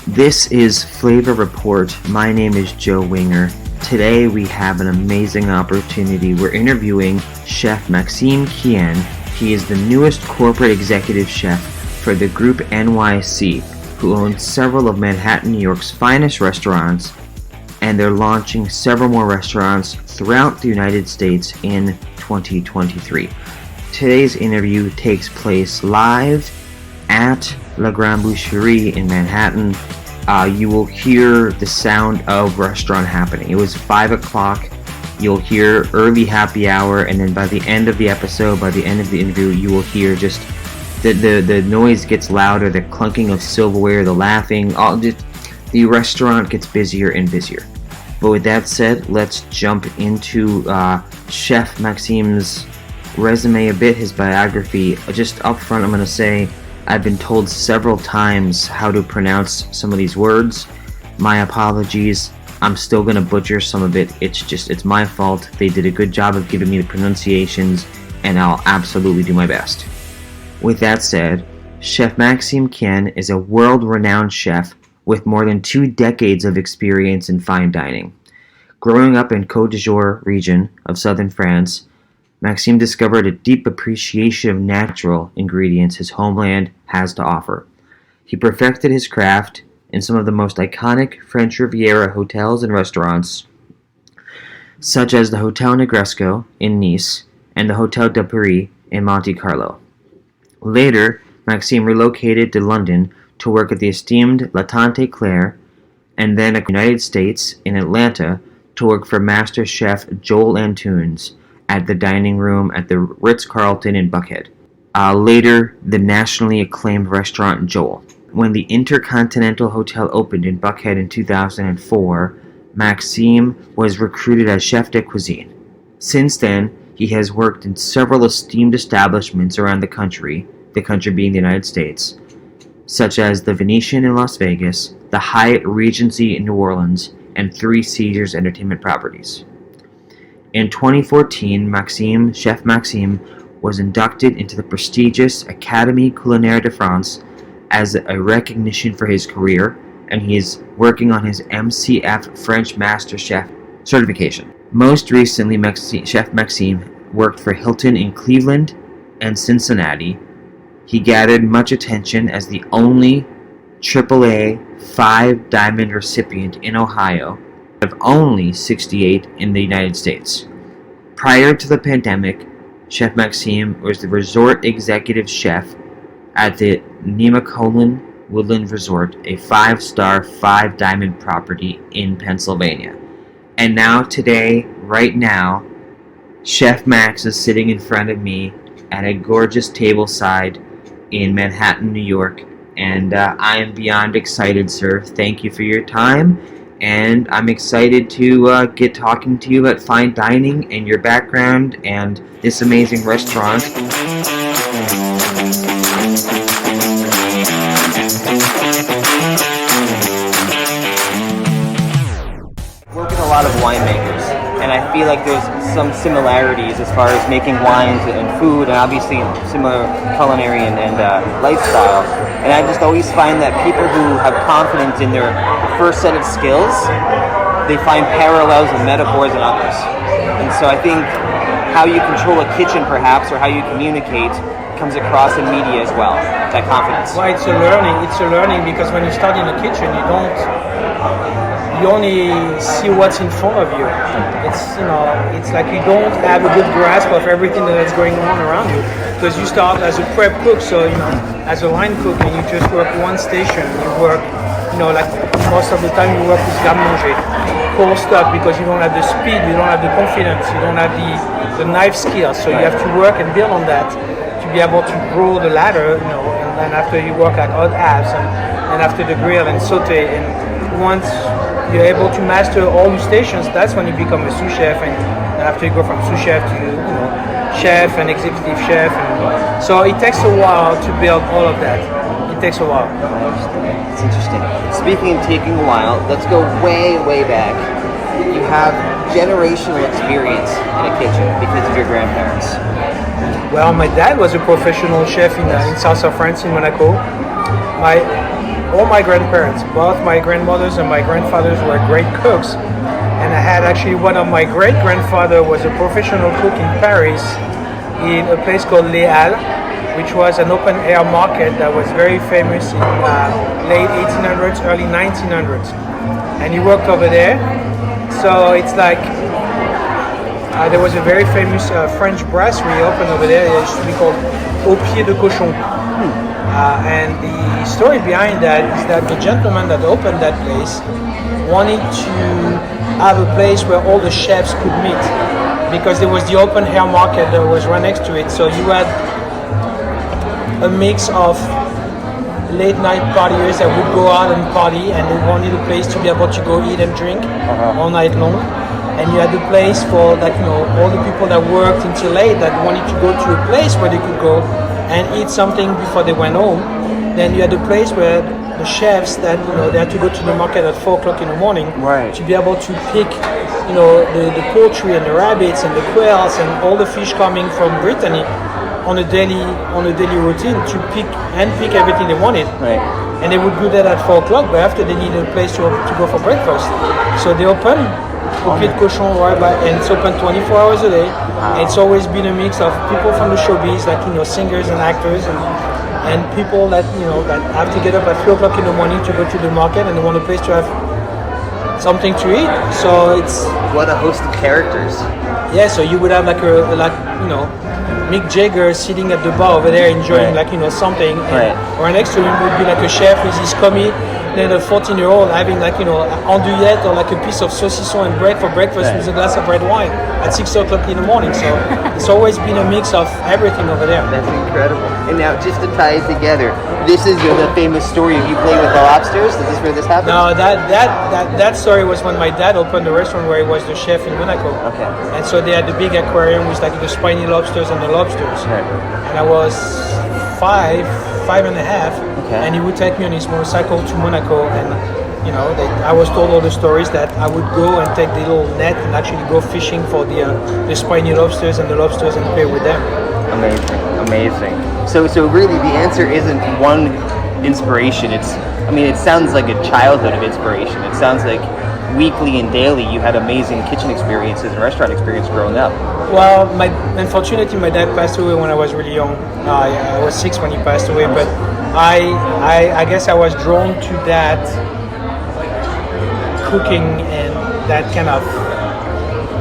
This is Flavor Report. My name is Joe Winger. Today we have an amazing opportunity. We're interviewing Chef Maxime Kien. He is the newest corporate executive chef for the Group NYC, who owns several of Manhattan, New York's finest restaurants, and they're launching several more restaurants throughout the United States in 2023. Today's interview takes place live at Grande Boucherie in Manhattan. You will hear the sound of restaurant happening. It was 5 o'clock. You'll hear early happy hour, and then by the end of the episode, by the end of the interview, you will hear just the noise gets louder, the clunking of silverware, the laughing. The restaurant gets busier and busier. But with that said, let's jump into Chef Maxime's resume a bit, his biography. Just up front, I'm going to say I've been told several times how to pronounce some of these words. My apologies. I'm still going to butcher some of it. It's my fault. They did a good job of giving me the pronunciations, and I'll absolutely do my best. With that said, Chef Maxime Kien is a world-renowned chef with more than 2 decades of experience in fine dining. Growing up in Côte d'Azur region of southern France, Maxime discovered a deep appreciation of natural ingredients his homeland has to offer. He perfected his craft in some of the most iconic French Riviera hotels and restaurants, such as the Hotel Negresco in Nice and the Hotel de Paris in Monte Carlo. Later, Maxime relocated to London to work at the esteemed La Tante Claire, and then in the United States in Atlanta to work for Master Chef Joel Antunes at the dining room at the Ritz-Carlton in Buckhead. Later, the nationally acclaimed restaurant Joel. When the Intercontinental Hotel opened in Buckhead in 2004, Maxime was recruited as chef de cuisine. Since then, he has worked in several esteemed establishments around the country being the United States, such as the Venetian in Las Vegas, the Hyatt Regency in New Orleans, and 3 Caesars Entertainment properties. In 2014, Chef Maxime was inducted into the prestigious Académie Culinary de France as a recognition for his career, and he is working on his MCF French Master Chef certification. Most recently, Chef Maxime worked for Hilton in Cleveland and Cincinnati. He gathered much attention as the only AAA 5-diamond recipient in Ohio, of only 68 in the United States. Prior to the pandemic, Chef Maxime was the resort executive chef at the Nemacolin Woodland Resort, a 5-star 5-diamond property in Pennsylvania. And now today, right now, Chef Max is sitting in front of me at a gorgeous tableside in Manhattan, New York, and I am beyond excited, sir. Thank you for your time. And I'm excited to get talking to you about fine dining and your background and this amazing restaurant. Work with a lot of winemakers, and I feel like there's some similarities as far as making wines and food, and obviously similar culinary and lifestyle. And I just always find that people who have confidence in their first set of skills, they find parallels and metaphors in others. And so I think how you control a kitchen perhaps, or how you communicate, comes across in media as well, that confidence. Well, it's a learning because when you start in the kitchen, you only see what's in front of you. It's like you don't have a good grasp of everything that's going on around you, because you start as a prep cook, so as a line cook, and you just work one station. You work, like most of the time you work with garde-manger, cold stuff, because you don't have the speed, you don't have the confidence, you don't have the knife skills, so you have to work and build on that to be able to grow the ladder, and then after you work like odd abs and after the grill and saute, and once you're able to master all your stations, that's when you become a sous chef, and after you go from sous chef to chef and executive chef, and so it takes a while to build all of that. It takes a while. It's interesting. Speaking of taking a while, let's go way back. You have generational experience in a kitchen because of your grandparents. Well, my dad was a professional chef in south of France, in Monaco. all my grandparents, both my grandmothers and my grandfathers were great cooks. And I had actually one of my great-grandfather was a professional cook in Paris in a place called Les Halles, which was an open-air market that was very famous in late 1800s, early 1900s. And he worked over there. So it's like there was a very famous French brasserie open over there. It used to be called Au Pied de Cochon. And the story behind that is that the gentleman that opened that place wanted to have a place where all the chefs could meet, because there was the open air market that was right next to it. So you had a mix of late night partiers that would go out and party, and they wanted a place to be able to go eat and drink all night long. And you had a place for all the people that worked until late that wanted to go to a place where they could go and eat something before they went home. Then you had a place where the chefs that they had to go to the market at 4 o'clock in the morning to be able to pick the poultry and the rabbits and the quails and all the fish coming from Brittany on a daily routine to pick everything they wanted. And they would do that at 4 o'clock, but after they needed a place to go for breakfast. So they opened Au Pied de Cochon and it's open 24 hours a day. It's always been a mix of people from the showbiz, like singers and actors, and people that that have to get up at 3 o'clock in the morning to go to the market and they want a place to have something to eat. So it's What a host of characters. Yeah, so you would have Mick Jagger sitting at the bar over there enjoying something, and right next to him would be a chef with his commie, then a 14-year-old having andouillette or a piece of saucisson and bread for breakfast with a glass of red wine at 6 o'clock in the morning. So it's always been a mix of everything over there. That's incredible. And now, just to tie it together, this is the famous story of you playing with the lobsters. Is this where this happened? No, that story was when my dad opened the restaurant where he was the chef in Monaco. Okay. And so they had the big aquarium with the spiny lobsters and the lobsters. And I was five and a half, and he would take me on his motorcycle to Monaco, and I was told all the stories that I would go and take the little net and actually go fishing for the spiny lobsters and the lobsters and play with them. Amazing. So really the answer isn't one inspiration. It sounds like a childhood of inspiration. It sounds like weekly and daily you had amazing kitchen experiences and restaurant experience growing up. Well, unfortunately my dad passed away when I was really young. I was 6 when he passed away, but I guess I was drawn to that cooking and that kind of,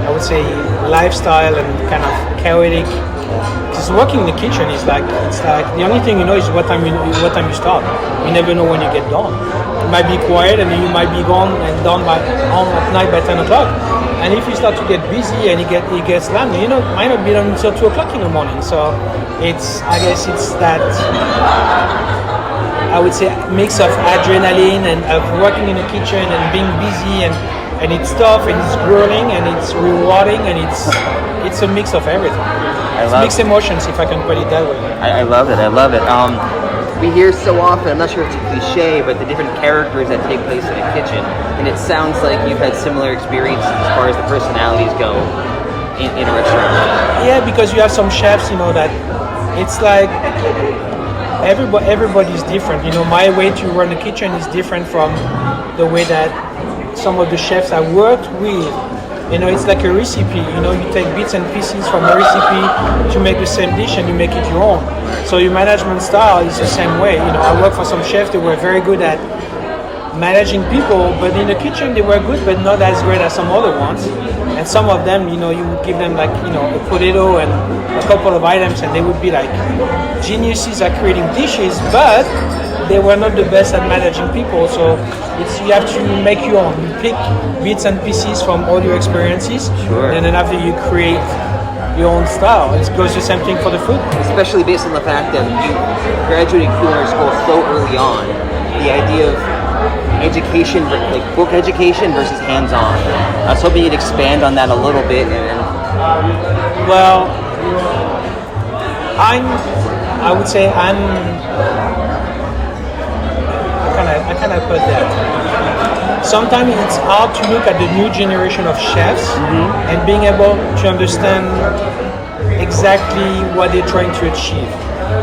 I would say, lifestyle and kind of chaotic. Because working in the kitchen is it's like the only thing you know is what time you start. You never know when you get done. It might be quiet and you might be gone and done home at night by 10 o'clock. And if you start to get busy and it gets slammed, it might not be done until 2 o'clock in the morning. So I guess it's that, I would say, mix of adrenaline and of working in the kitchen and being busy and it's tough and it's grueling and it's rewarding and it's a mix of everything. It's mixed emotions, if I can put it that way. I love it. We hear so often, I'm not sure if it's a cliche, but the different characters that take place in a kitchen, and it sounds like you've had similar experiences as far as the personalities go in a restaurant. Yeah, because you have some chefs, that it's like everybody's different. My way to run a kitchen is different from the way that some of the chefs I worked with. It's like a recipe. You take bits and pieces from a recipe to make the same dish and you make it your own. So your management style is the same way. I work for some chefs that were very good at managing people, but in the kitchen they were good, but not as great as some other ones. And some of them, you would give them a potato and a couple of items, and they would be geniuses at creating dishes, but they were not the best at managing people. So you have to make your own. You pick bits and pieces from all your experiences, and then after you create your own style. It goes the same thing for the food. Especially based on the fact that you graduated culinary school so early on, the idea of education, book education versus hands-on. I was hoping you'd expand on that a little bit. Well, how can I put that? Sometimes it's hard to look at the new generation of chefs and being able to understand exactly what they're trying to achieve.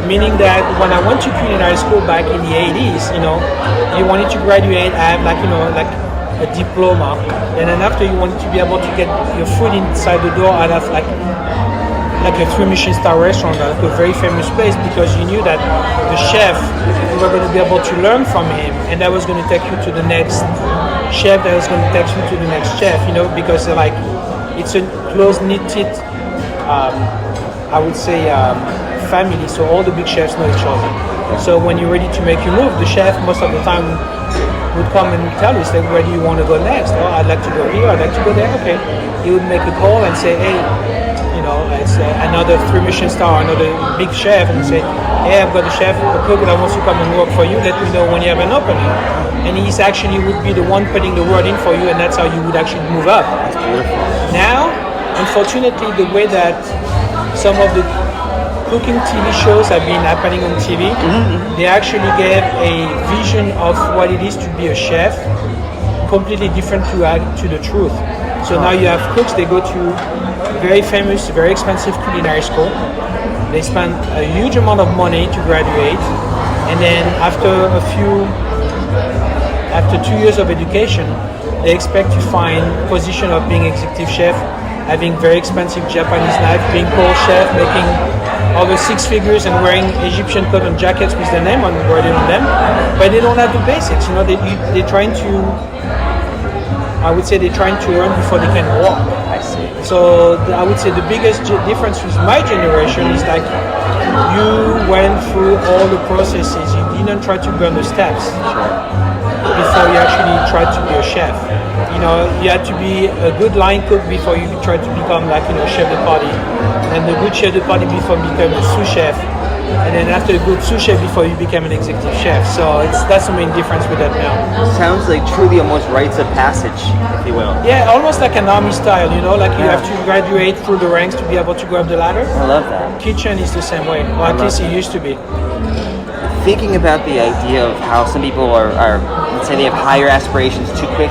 Meaning that when I went to culinary school back in the 80s, you wanted to graduate, have like a diploma, and then after you wanted to be able to get your food inside the door out of like a 3 Michelin star restaurant, like a very famous place, because you knew that the chef, you were going to be able to learn from him, and that was going to take you to the next chef, that was going to take you to the next chef, because like it's a close knitted, I would say, family. So all the big chefs know each other. So when you're ready to make your move, the chef most of the time would come and tell you, say, where do you want to go next? Oh, I'd like to go here, I'd like to go there. Okay. He would make a call and say, hey, it's another 3 Michelin star, another big chef, and say, hey, I've got a chef, a cook that wants to come and work for you. Let me know when you have an opening. And he's actually would be the one putting the word in for you, and that's how you would actually move up. That's beautiful. Now, unfortunately, the way that some of the cooking TV shows have been happening on TV, they actually gave a vision of what it is to be a chef completely different to the truth. So now you have cooks, they go to very famous, very expensive culinary school. They spend a huge amount of money to graduate, and then after 2 years of education, they expect to find position of being executive chef, having very expensive Japanese knife, being called chef, making over 6 figures and wearing Egyptian cotton jackets with their name embroidered on them, but they don't have the basics. They're trying to, I would say, they're trying to learn before they can walk. I see. So I would say the biggest difference with my generation is like you went through all the processes. You didn't try to burn the steps before you actually tried to be a chef. You had to be a good line cook before you tried to become like chef de partie, and the good chef de partie before you became a sous chef, and then after a good sous chef before you became an executive chef. So that's the main difference with that now. Sounds like truly almost rites of passage, if you will. Yeah, almost like an army style, like you have to graduate through the ranks to be able to go up the ladder. I love that. Kitchen is the same way, or at least it used to be. Thinking about the idea of how some people are, let's say they have higher aspirations too quick,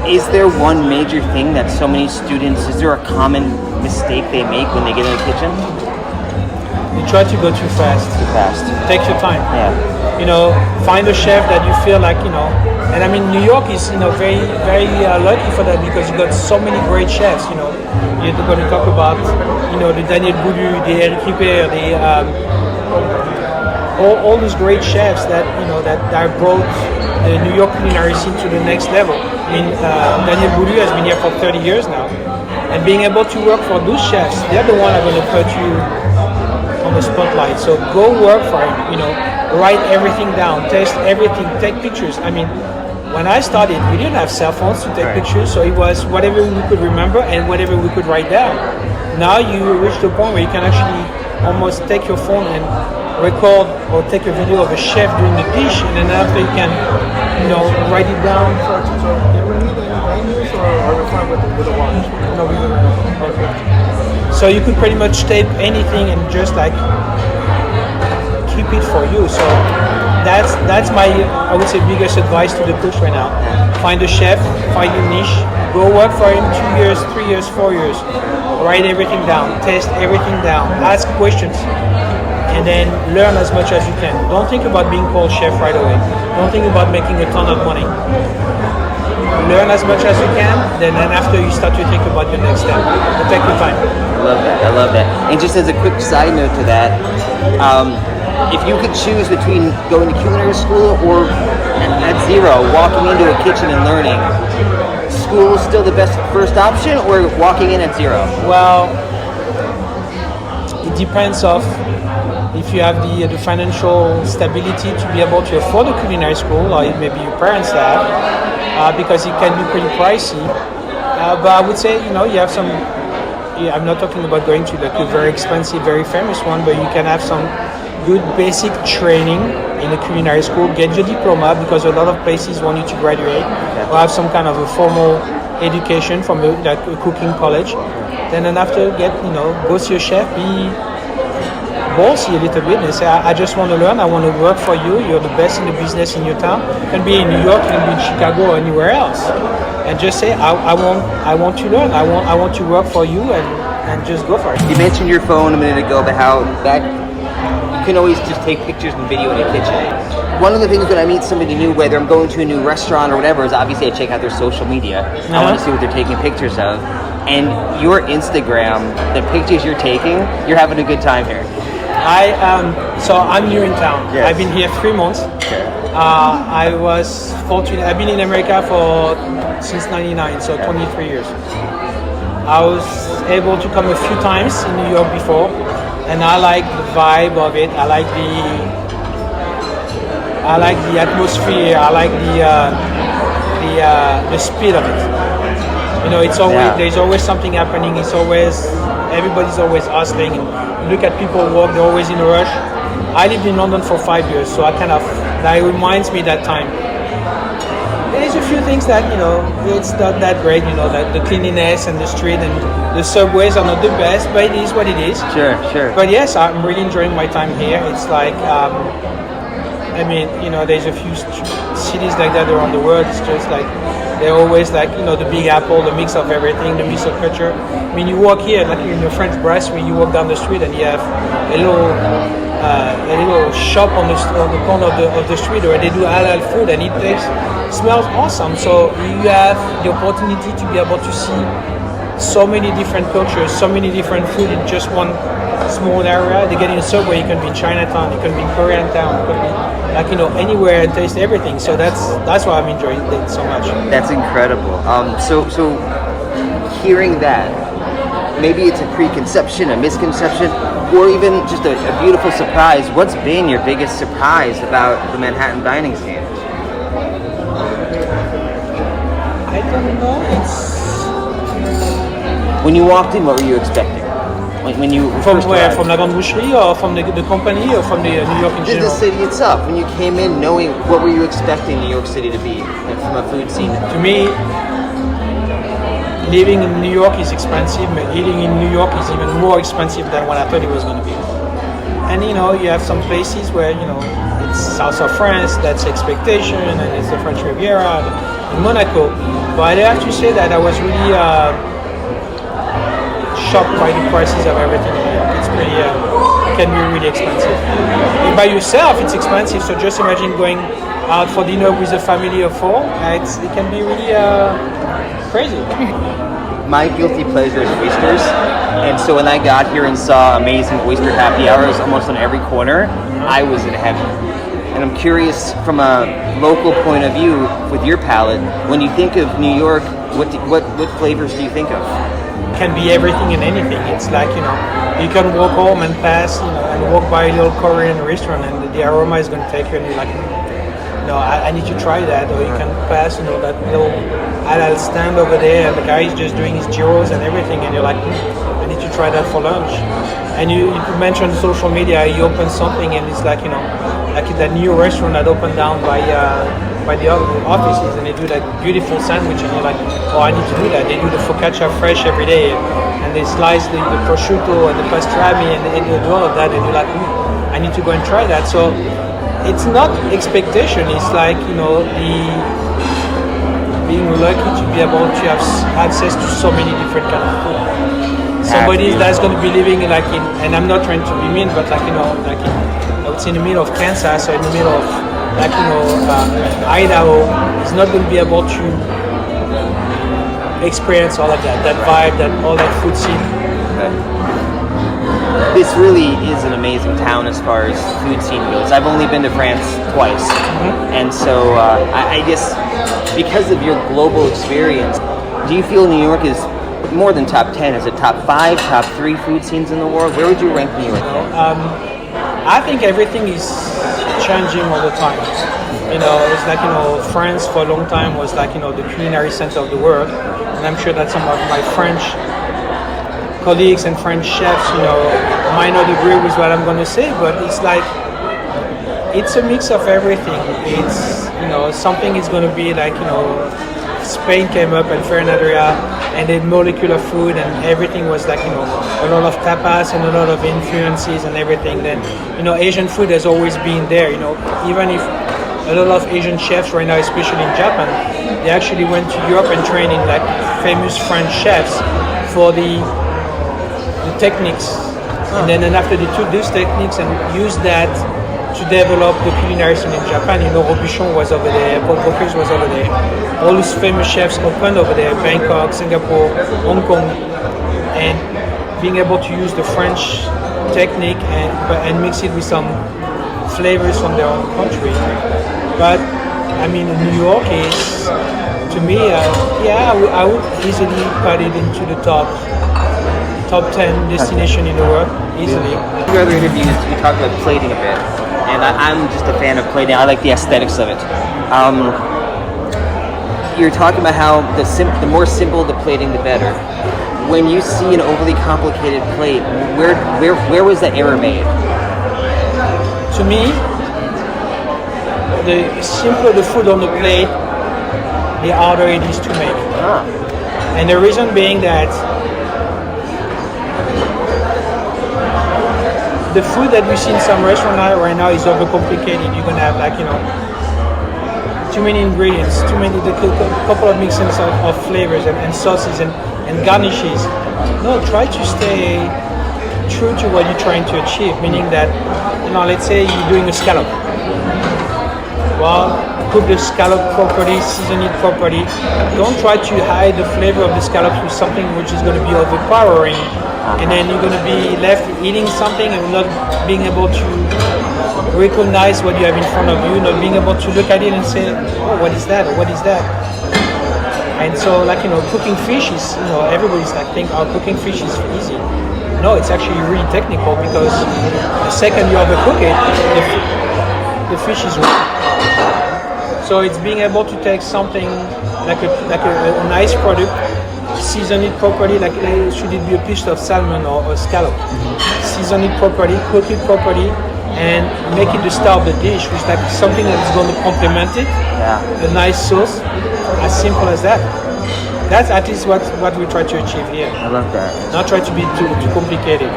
is there one major thing that so many students, is there a common mistake they make when they get in the kitchen? You try to go too fast. Too fast. Take your time. Yeah. Find a chef that you feel like, and I mean, New York is, very, very lucky for that, because you got so many great chefs, You're going to talk about, the Daniel Boulud, the Eric Ripper, all those great chefs that, that brought the New York culinary scene to the next level. I mean, Daniel Boulud has been here for 30 years now, and being able to work for those chefs, they're the one that are going to put you on the spotlight. So go work for him, write everything down, taste everything, take pictures. I mean, when I started, we didn't have cell phones to take pictures, so it was whatever we could remember and whatever we could write down. Now you reach the point where you can actually almost take your phone and record or take a video of a chef doing the dish, and then after you can, write it down. So you could pretty much tape anything and just like keep it for you. So that's my, I would say, biggest advice to the cooks right now. Find a chef, find your niche, go work for him 2 years, 3 years, 4 years. Write everything down, test everything down, ask questions, and then learn as much as you can. Don't think about being called chef right away. Don't think about making a ton of money. Learn as much as you can, then after you start to think about your next step. But take your time. I love that. And just as a quick side note to that, if you could choose between going to culinary school or at zero, walking into a kitchen and learning, school still the best first option, or walking in at zero? Well, it depends of if you have the financial stability to be able to afford a culinary school, or maybe your parents have, because it can be pretty pricey. But I would say, you have some, I'm not talking about going to like a very expensive, very famous one, but you can have some good basic training in a culinary school, get your diploma, because a lot of places want you to graduate, or have some kind of a formal education from a cooking college. Then after go see a chef, be ballsy a little bit and say, I just want to learn, I want to work for you, you're the best in the business in your town. You can be in New York, you can be in Chicago or anywhere else. And just say, I want to learn, I want to work for you, and just go for it. You mentioned your phone a minute ago, but how that can always just take pictures and video in a kitchen. One of the things when I meet somebody new, whether I'm going to a new restaurant or whatever, is obviously I check out their social media. I want to see what they're taking pictures of. And your Instagram, the pictures you're taking, you're having a good time here. So I'm new in town. Yes. I've been here 3 months. Okay. I was fortunate. I've been in America since '99, so 23 years. I was able to come a few times in New York before, and I like the vibe of it. I like the atmosphere. I like the speed of it. You know, it's always there's always something happening. Everybody's always hustling. And you look at people walk; they're always in a rush. I lived in London for 5 years, so that reminds me that time. There's a few things that, you know, it's not that great, you know, that the cleanliness and the street and the subways are not the best, but it is what it is. Sure. But yes, I'm really enjoying my time here. It's like, I mean, you know, there's a few cities like that around the world. It's just like, they're always like, you know, the big apple, the mix of everything, the mix of culture. I mean, you walk here, like in the French brasserie, you walk down the street and you have a little shop on the corner of the street where they do halal food, and it smells awesome. So you have the opportunity to be able to see so many different cultures, so many different food in just one small area. They get in a subway, you can be in Chinatown, you can be in Koreatown, you can be like, you know, anywhere and taste everything. So that's why I'm enjoying it so much. That's incredible. So hearing that, maybe it's a preconception, a misconception, or even just a beautiful surprise. What's been your biggest surprise about the Manhattan dining scene? I don't know. When you walked in, what were you expecting? When you From first where? arrived? From la Grande Boucherie, or from the company, or from the New York in Just general? the city itself. When you came in, knowing what were you expecting New York City to be from a food scene? To me, living in New York is expensive, but eating in New York is even more expensive than what I thought it was going to be. And you know, you have some places where, you know, it's south of France, that's expectation, and it's the French Riviera, in Monaco. But I have to say that I was really shocked by the prices of everything in New York. It's pretty, can be really expensive. And by yourself, it's expensive. So just imagine going out for dinner with a family of 4. It can be really crazy. My guilty pleasure is oysters, and so when I got here and saw amazing oyster happy hours almost on every corner, I was in heaven. And I'm curious, from a local point of view, with your palate, when you think of New York, what flavors do you think of? Can be everything and anything. It's like, you know, you can walk home and pass, you know, and walk by a little Korean restaurant, and the aroma is going to take you, and you're like, no, I need to try that. Or you can pass, you know, that little halal stand over there, and the guy is just doing his gyros and everything, and you're like, I need to try that for lunch. And you mentioned social media. You open something, and it's like, you know, like that new restaurant that opened down by the offices, and they do that beautiful sandwich, and you're like, oh, I need to do that. They do the focaccia fresh every day, and they slice the prosciutto and the pastrami, and they do all of that, and you're like, I need to go and try that. So it's not expectation. It's like, you know, being lucky to be able to have access to so many different kind of food. Somebody that's going to be living like in, and I'm not trying to be mean, but like, you know, like I would say in the middle of Kansas, or in the middle of, like, you know, Idaho, is not going to be able to experience all of that vibe, all that food scene. This really is an amazing town as far as food scene goes. I've only been to France twice, and so I guess because of your global experience, do you feel New York is more than top 10? Is it top 5, top 3 food scenes in the world? Where would you rank New York? I think everything is changing all the time. You know, it's like, you know, France for a long time was like, you know, the culinary center of the world, and I'm sure that some of my French colleagues and French chefs, you know, might not agree with what I'm going to say, but it's like, it's a mix of everything. It's, you know, something is going to be like, you know, Spain came up and Fernaderia, and then molecular food, and everything was like, you know, a lot of tapas and a lot of influences and everything. Then, you know, Asian food has always been there, you know, even if a lot of Asian chefs right now, especially in Japan, they actually went to Europe and trained in like famous French chefs for the techniques And then after they took these techniques and used that to develop the culinary scene in Japan. Robuchon was over there, Paul Bocuse was over there. All these famous chefs opened over there, Bangkok, Singapore, Hong Kong, and being able to use the French technique and mix it with some flavors from their own country. But I mean, New York is, to me, I would easily put it into the top 10 destination in the world, easily. In your other interviews, you talked about plating a bit, and I'm just a fan of plating. I like the aesthetics of it. You're talking about how the more simple the plating, the better. When you see an overly complicated plate, where was that error made? To me, the simpler the food on the plate, the harder it is to make. And the reason being that the food that we see in some restaurants right now is overcomplicated. You're gonna have too many ingredients, couple of mixings of flavors and sauces and garnishes. No, try to stay true to what you're trying to achieve. Meaning that, let's say you're doing a scallop. Well, cook the scallop properly, season it properly. Don't try to hide the flavor of the scallops with something which is going to be overpowering, and then you're going to be left eating something and not being able to recognize what you have in front of you, not being able to look at it and say, oh, what is that, or what is that? And so, cooking fish is, everybody's think, oh, cooking fish is easy. No, it's actually really technical, because the second you overcook it, the fish is raw. So it's being able to take something like a nice product, season it properly, should it be a piece of salmon or a scallop, season it properly, cook it properly, and make it the star of the dish, which is something that is going to complement it, a nice sauce, as simple as that. That's at least what we try to achieve here. I love that. Not try to be too complicated.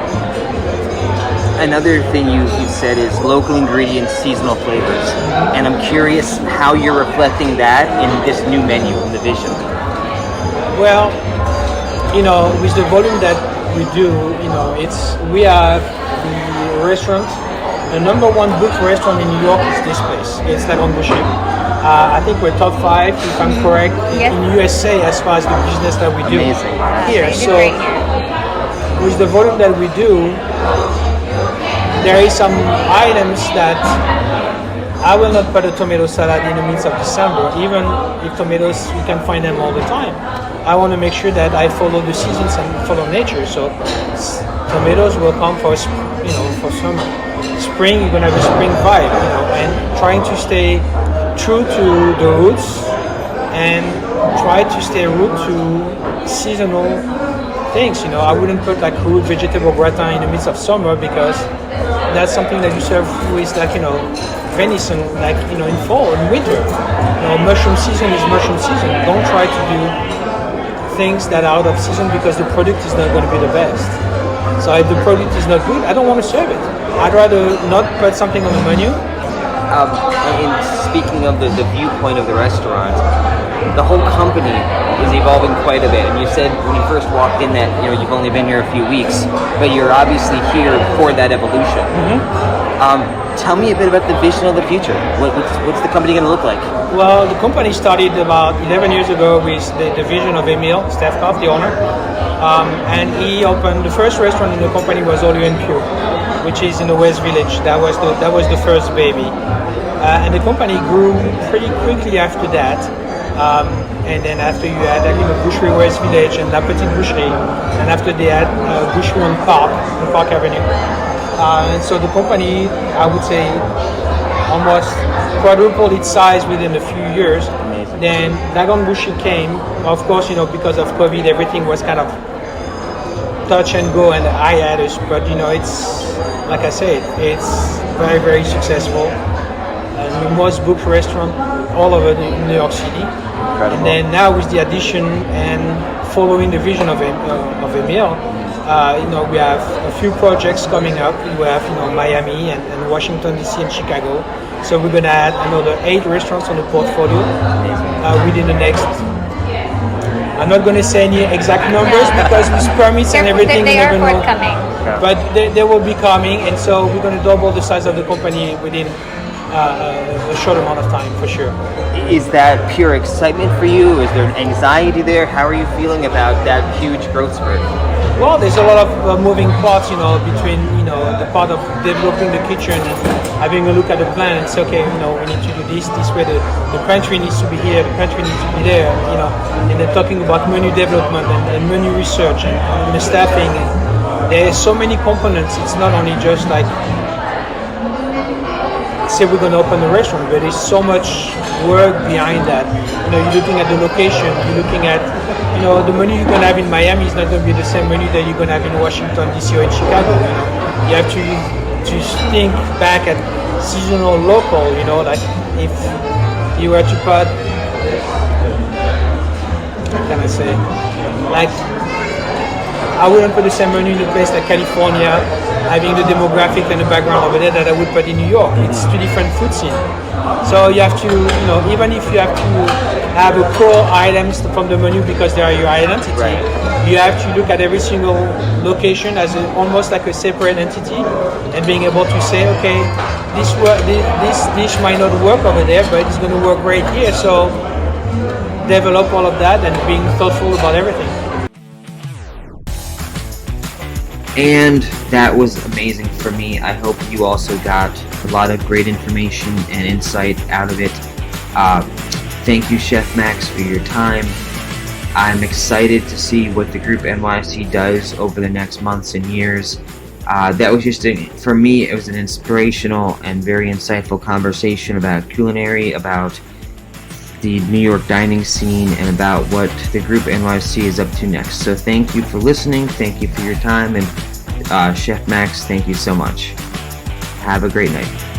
Another thing you said is local ingredients, seasonal flavors. And I'm curious how you're reflecting that in this new menu, in the vision. Well, with the volume that we do, we have the restaurant. The number one booked restaurant in New York is this place. It's Grande Boucherie. I think we're top 5, if I'm correct, in USA as far as the business that we do. Amazing. Here. So with the volume that we do, there is some items that I will not put a tomato salad in the midst of December, even if tomatoes, you can find them all the time. I want to make sure that I follow the seasons and follow nature. So tomatoes will come for summer. Spring, you're gonna have a spring vibe, and trying to stay true to the roots and try to stay root to seasonal things. I wouldn't put root vegetable gratin in the midst of summer, because that's something that you serve with venison in fall and winter. Mushroom season is mushroom season. Don't try to do things that are out of season because the product is not going to be the best. So if the product is not good, I don't want to serve it. I'd rather not put something on the menu. And speaking of the viewpoint of the restaurant, the whole company is evolving quite a bit. And you said when you first walked in that you've only been here a few weeks, but you're obviously here for that evolution. Tell me a bit about the vision of the future. What's the company going to look like? Well, the company started about 11 years ago with the vision of Emile Stefkoff, the owner. And he opened the first restaurant in the company was All You and Pure, which is in the West Village. That was the first baby. And the company grew pretty quickly after that. And then after you had Boucherie West Village and La Petite Boucherie, and after they had Boucherie on Park Avenue. And so the company, I would say, almost quadrupled its size within a few years. Amazing. Then Grande Boucherie came. Of course, because of COVID, everything was kind of touch and go and hiatus. But it's like I said, it's very, very successful. The most booked restaurant all over New York City. Incredible. And then now with the addition and following the vision of Emile, we have a few projects coming up. We have Miami and Washington DC and Chicago. So we're gonna add another 8 restaurants on the portfolio within the next. I'm not gonna say any exact numbers because with permits and everything, they you never are know. forthcoming. Yeah. But they will be coming, and so we're going to double the size of the company within a short amount of time, for sure. Is that pure excitement for you? Is there anxiety there? How are you feeling about that huge growth spurt? Well, there's a lot of moving parts, between, the part of developing the kitchen and having a look at the plan and say, okay, we need to do this way, the pantry needs to be here, the pantry needs to be there, and then talking about menu development and menu research and the staffing. And there's so many components. It's not only just like, say we're going to open a restaurant, but there's so much work behind that. You're looking at the location, you're looking at, the menu you're going to have in Miami is not going to be the same menu that you're going to have in Washington, D.C. or in Chicago. You have to think back at seasonal, local, like if you were to put, how can I say, like, I wouldn't put the same menu in a place like California, having the demographic and the background over there that I would put in New York. It's two different food scenes. So you have to, even if you have to have a core items from the menu because they are your identity, right, you have to look at every single location as almost like a separate entity and being able to say, okay, this dish might not work over there, but it's going to work great here. So develop all of that and being thoughtful about everything. And that was amazing for me. I hope you also got a lot of great information and insight out of it. Thank you, Chef Max, for your time. I'm excited to see what the Group NYC does over the next months and years. That was just, for me, it was an inspirational and very insightful conversation about culinary, about the New York dining scene, and about what the Group NYC is up to next. So thank you for listening, thank you for your time, and Chef Max, thank you so much. Have a great night.